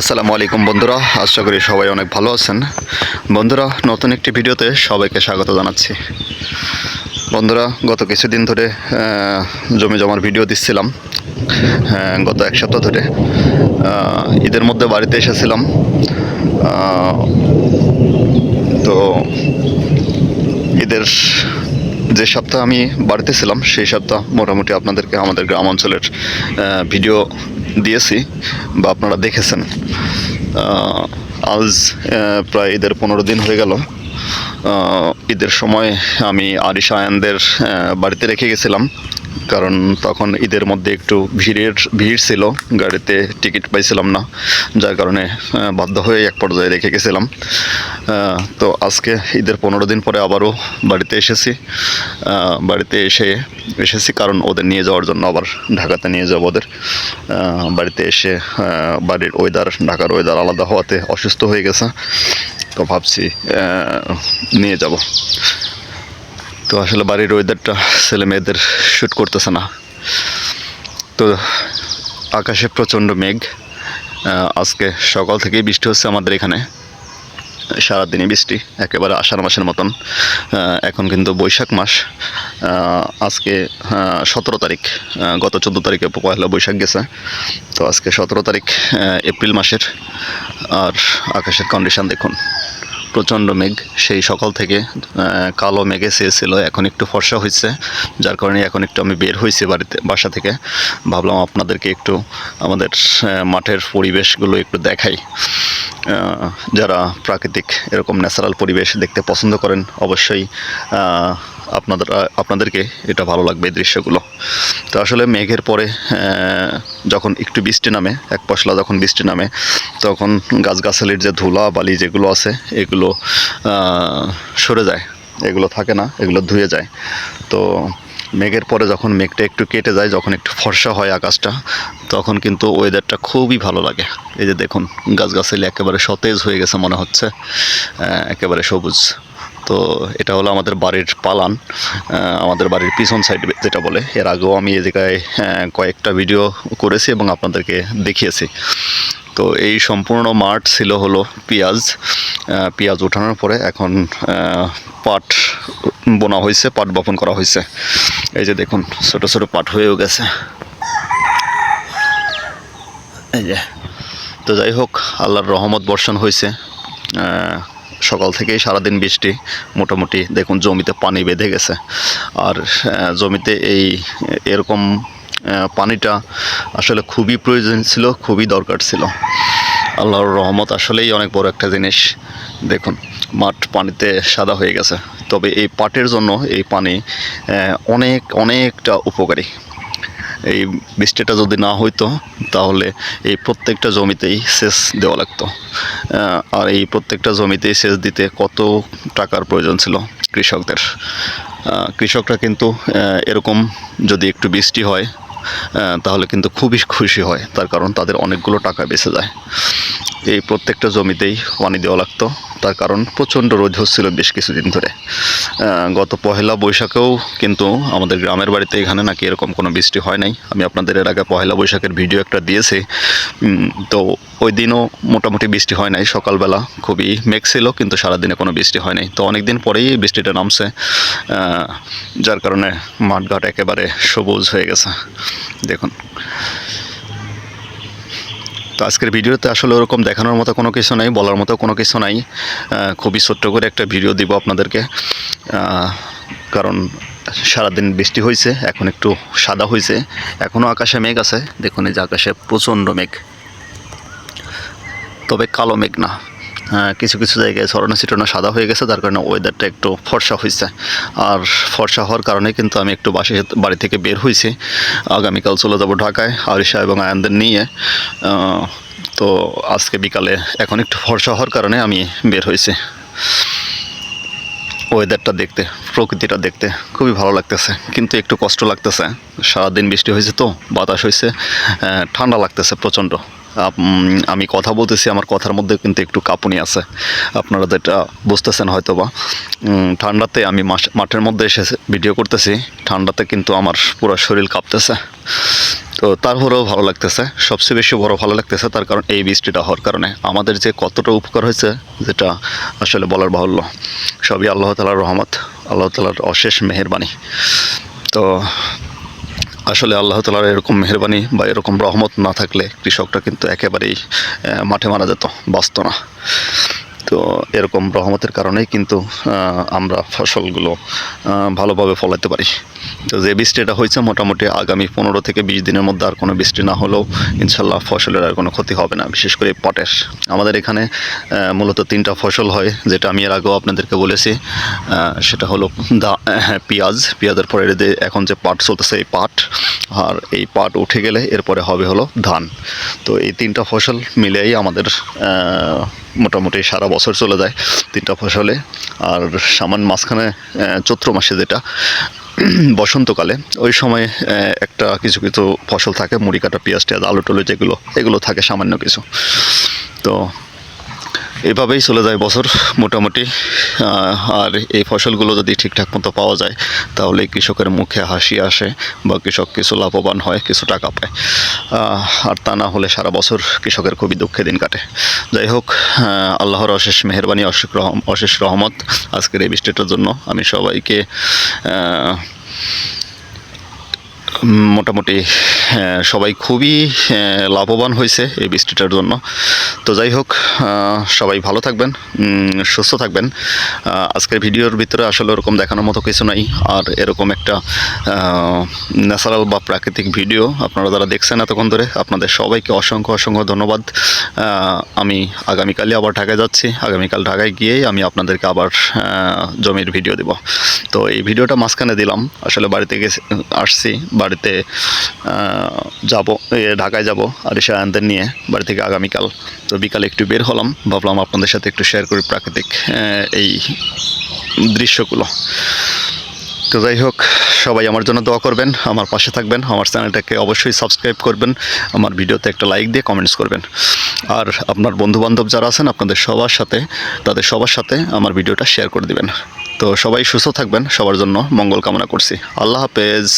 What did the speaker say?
আসসালামু আলাইকুম বন্ধুরা, আশা করি সবাই অনেক ভালো আছেন। বন্ধুরা, নতুন একটি ভিডিওতে সবাইকে স্বাগত জানাচ্ছি। বন্ধুরা, গত কিছুদিন ধরে জমি জমার ভিডিও দিচ্ছিলাম। গত এক সপ্তাহ ধরে ঈদের মধ্যে বাড়িতে এসেছিলাম। তো ঈদের যে সপ্তাহ আমি বাড়িতে ছিলাম সেই সপ্তাহ মোটামুটি আপনাদেরকে আমাদের গ্রাম অঞ্চলের ভিডিও দিয়েছি বা আপনারা দেখেছেন। আজ প্রায় ঈদের 15 দিন হয়ে গেল। ঈদের সময় আমি আরিশা আয়ানদের বাড়িতে রেখে গেছিলাম, কারণ তখন ঈদের মধ্যে একটু ভিড় ছিল, গাড়িতে টিকিট পাইছিলাম না, যার কারণে বাধ্য হয়ে এক পর্যায়ে রেখে গেছিলাম। তো আজকে ঈদের 15 দিন পরে আবারও বাড়িতে এসেছি কারণ ওদের নিয়ে যাওয়ার জন্য, আবার ঢাকাতে নিয়ে যাবো ওদের। বাড়িতে এসে বাড়ির ঢাকার ওয়েদার আলাদা হওয়াতে অসুস্থ হয়ে গেছে, তো ভাবছি নিয়ে যাব। তো আসলে বাড়ির ওয়েদারটা ছেলে মেয়েদের শ্যুট করতেছে না। তো আকাশে প্রচণ্ড মেঘ। আজকে সকাল থেকেই বৃষ্টি হচ্ছে আমাদের এখানে, সারাদিনই বৃষ্টি, একেবারে আষাঢ় মাসের মতন। এখন কিন্তু বৈশাখ মাস। আজকে 17 তারিখ, গত 14 তারিখে পয়লা বৈশাখ গেছে। তো আজকে 17 তারিখ এপ্রিল মাসের। আর আকাশের কন্ডিশন দেখুন, প্রচণ্ড মেঘ। সেই সকাল থেকে কালো মেঘে চেয়েছিল, এখন একটু ফর্সা হয়েছে, যার কারণে এখন একটু আমি বের হয়েছি বাসা থেকে। ভাবলাম আপনাদেরকে একটু আমাদের মাঠের পরিবেশগুলো একটু দেখাই। যারা প্রাকৃতিক এরকম ন্যাচারাল পরিবেশ দেখতে পছন্দ করেন, অবশ্যই আপনাদেরকে এটা ভালো লাগবে, এই দৃশ্যগুলো। তো আসলে মেঘের পরে যখন একটু বৃষ্টি নামে, এক পশলা যখন বৃষ্টি নামে, তখন গাছগাছালির যে ধুলা বালি যেগুলো আছে এগুলো সরে যায়, এগুলো থাকে না, এগুলো ধুয়ে যায়। তো মেঘের পরে যখন মেঘটা একটু কেটে যায়, যখন একটু ফর্সা হয় আকাশটা, তখন কিন্তু ওয়েদারটা খুবই ভালো লাগে। এই যে দেখুন, গাছগাছালি একেবারে সতেজ হয়ে গেছে মনে হচ্ছে, একেবারে সবুজ। তো এটা হলো আমাদের বাড়ির পালান, আমাদের বাড়ির পিছন সাইড যেটা বলে। এর আগেও আমি এই জায়গায় কয়েকটা ভিডিও করেছি এবং আপনাদেরকে দেখিয়েছি। তো এই সম্পূর্ণ মাঠ ছিল হলো পেঁয়াজ ওঠানোর পরে এখন পাট বোনা হয়েছে, পাট বপন করা হয়েছে। এই যে দেখুন, ছোট ছোট পাট হয়েও গেছে, এই যে। তো যাই হোক, আল্লাহর রহমত বর্ষণ হয়েছে। সকাল থেকেই সারাদিন বৃষ্টি, মোটামুটি দেখুন জমিতে পানি বেঁধে গেছে। আর জমিতে এরকম পানিটা আসলে খুবই প্রয়োজন ছিল, খুবই দরকার ছিল। আল্লাহর রহমত আসলেই অনেক বড় একটা জিনিস। দেখুন, মাঠ পানিতে সাদা হয়ে গেছে। তবে এই পাটের জন্য এই পানি অনেকটা উপকারী। এই বৃষ্টিটা যদি না হইতো তাহলে এই প্রত্যেকটা জমিতেই সেচ দেওয়া লাগতো। আর এই প্রত্যেকটা জমিতেই সেচ দিতে কত টাকার প্রয়োজন ছিল কৃষকদের। কৃষকরা কিন্তু এরকম যদি একটু বৃষ্টি হয় তাহলে কিন্তু খুবই খুশি হয়, তার কারণ তাদের অনেকগুলো টাকা বেঁচে যায়। এই প্রত্যেকটা জমিতেই পানি দেওয়া লাগতো, তার কারণ প্রচণ্ড রোদ হচ্ছিল বেশ কিছুদিন ধরে। গত পহেলা বৈশাখেও কিন্তু আমাদের গ্রামের বাড়িতে এখানে নাকি এরকম কোনো বৃষ্টি হয় নাই। আমি আপনাদের এর আগে পহেলা বৈশাখের ভিডিও একটা দিয়েছি। তো ওই দিনও মোটামুটি বৃষ্টি হয় নাই, সকালবেলা খুবই মেঘ ছিল, কিন্তু সারাদিনে কোনো বৃষ্টি হয় নাই। তো অনেক দিন পরেই বৃষ্টিটা নামছে, যার কারণে মাঠঘাট একেবারে সবুজ হয়ে গেছে। দেখুন, তো আজকের ভিডিওতে আসলে ওরকম দেখানোর মতো কোনো কিছু নাই, বলার মতো কোনো কিছু নাই। খুবই ছোট্ট করে একটা ভিডিও দিব আপনাদেরকে, কারণ সারাদিন বৃষ্টি হয়েছে, এখন একটু সাদা হয়েছে, এখনও আকাশে মেঘ আছে। দেখুন, এই যে আকাশে প্রচণ্ড মেঘ, তবে কালো মেঘ না। কিছু কিছু জায়গায় ছড়ানো ছিটানো সাদা হয়ে গেছে, যার কারণে ওয়েদারটা একটু ফর্সা হয়েছে। আর ফর্সা হওয়ার কারণে কিন্তু আমি একটু বাড়ি থেকে বের হয়েছি। আগামীকাল চলে যাব ঢাকায় আরিশা এবং আয়ানদের নিয়ে। তো আজকে বিকালে এখন একটু ফর্সা হওয়ার কারণে আমি বের হয়েছি। ওয়েদারটা দেখতে, প্রকৃতিটা দেখতে খুবই ভালো লাগতেছে, কিন্তু একটু কষ্ট লাগতেছে। সারাদিন বৃষ্টি হয়েছে, তো বাতাস হয়েছে, ঠান্ডা লাগতেছে প্রচণ্ড। আমি কথা বলতেছি, আমার কথার মধ্যে কিন্তু একটু কাঁপুনি আছে, আপনারা যেটা বুঝতেছেন হয়তো বা। ঠান্ডাতে আমি মাঠের মধ্যে এসে ভিডিও করতেছি, ঠান্ডাতে কিন্তু আমার পুরো শরীর কাঁপতেছে। তো তারপরেও ভালো লাগতেছে, সবচেয়ে বেশি বড় ভালো লাগতেছে তার কারণ এই বৃষ্টিটা হওয়ার কারণে আমাদের যে কতটা উপকার হয়েছে যেটা আসলে বলার বাহুল্য। সবই আল্লাহ তাআলার রহমত, আল্লাহ তাআলার অশেষ মেহেরবানি। তো আসলে আল্লাহ তাআলার এরকম মেহেরবানি বা এরকম রহমত না থাকলে কৃষকরা কিন্তু একেবারেই মাঠে মারা যেত, বাঁচত না। তো এরকম রহমতের কারণেই কিন্তু আমরা ফসলগুলো ভালোভাবে ফলাতে পারি। তো যে বৃষ্টিটা হয়েছে মোটামুটি আগামী 15 থেকে 20 দিনের মধ্যে আর কোনো বৃষ্টি না হলেও ইনশাল্লাহ ফসলের আর কোনো ক্ষতি হবে না, বিশেষ করে পাটের। আমাদের এখানে মূলত 3টা ফসল হয়, যেটা আমি এর আগেও আপনাদেরকে বলেছি। সেটা হলো পেঁয়াজের পরে এখন যে পাট চলতেছে এই পাট, আর এই পাট উঠে গেলে এরপরে হবে হলো ধান। তো এই 3টা ফসল মিলেই আমাদের মোটামুটি সারা বছর চলে যায় 3টা ফসলে। আর সামান্য মাঝখানে চৈত্র মাসে যেটা বসন্তকালে ওই সময় একটা কিছু কিছু ফসল থাকে, মুড়ি কাটা, পেঁয়াজ টেয়াজ, আলু টলু যেগুলো, এগুলো থাকে সামান্য কিছু। তো এভাবেই চলে যায় বছর মোটামুটি। আর এই ফসলগুলো যদি ঠিকঠাক মতো পাওয়া যায় তাহলে কৃষকের মুখে হাসি আসে বা কৃষক কিছু লাভবান হয়, কিছু টাকা পায়। আর তা না হলে সারা বছর কৃষকের খুবই দুঃখে দিন কাটে। যাই হোক, আল্লাহর অশেষ মেহেরবানি, অশেষ রহমত আজকের এই বৃষ্টিটার জন্য। আমি সবাইকে মোটামুটি সবাই খুবই লাভবান হয়েছে এই বৃষ্টিটার জন্য। তো যাই হোক, সবাই ভালো থাকবেন, সুস্থ থাকবেন। আজকের ভিডিওর ভিতরে আসলে ওরকম দেখানোর মতো কিছু নাই। আর এরকম একটা ন্যাচারাল বা প্রাকৃতিক ভিডিও আপনারা যারা দেখছেন এতক্ষণ ধরে, আপনাদের সবাইকে অসংখ্য অসংখ্য ধন্যবাদ। আমি আগামীকালই আবার ঢাকায় যাচ্ছি। আগামীকাল ঢাকায় গিয়েই আমি আপনাদেরকে আবার জমির ভিডিও দেব। তো এই ভিডিওটা মাঝখানে দিলাম, আসলে বাড়িতে আসছি, বাড়িতে যাব, ঢাকায় যাব আরিশা আয়ানদের নিয়ে বাড়ি থেকে আগামীকাল। তো বিকালে একটু বের হলাম, ভাবলাম আপনাদের সাথে একটু শেয়ার করি প্রাকৃতিক এই দৃশ্যগুলো। তো যাই হোক, সবাই আমার জন্য দোয়া করবেন, আমার পাশে থাকবেন, আমার চ্যানেলটাকে অবশ্যই সাবস্ক্রাইব করবেন, আমার ভিডিওতে একটা লাইক দিয়ে কমেন্টস করবেন। আর আপনার বন্ধুবান্ধব যারা আছেন তাদের সবার সাথে আমার ভিডিওটা শেয়ার করে দিবেন। তো সবাই সুস্থ থাকবেন, সবার জন্য মঙ্গল কামনা করছি। আল্লাহ হাফেজ।